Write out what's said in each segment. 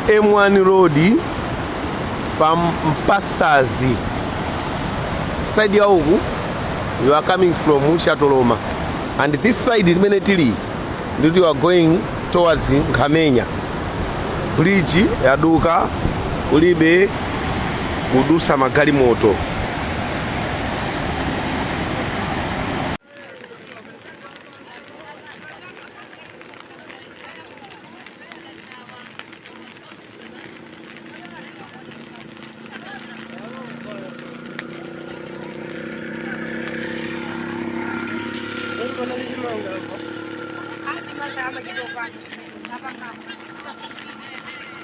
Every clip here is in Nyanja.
M1 road from Pastazi. Side ya huku, you are coming from Chatoloma. And this side immediately, you are going towards Nkamenya. Bridge, yaduka, ulibe, kudusa magari moto.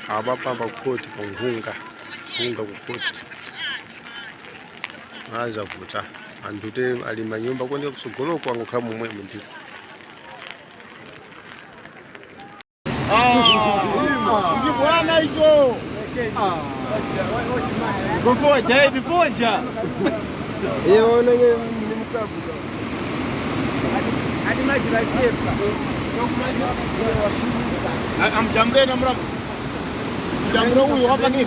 Abapa bakoti kungunga kukoti aza vuta andute ali manyumba kwende kusogolo kwangu kama mwe ndi hizi bwana hizo gofoja hivi foja yeye ni mkabu hadi maji la chepa amjambe na mrabu jambo huyu hapa ni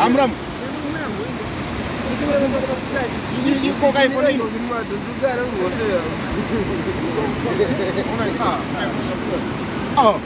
amram yuko kai kwa nini oh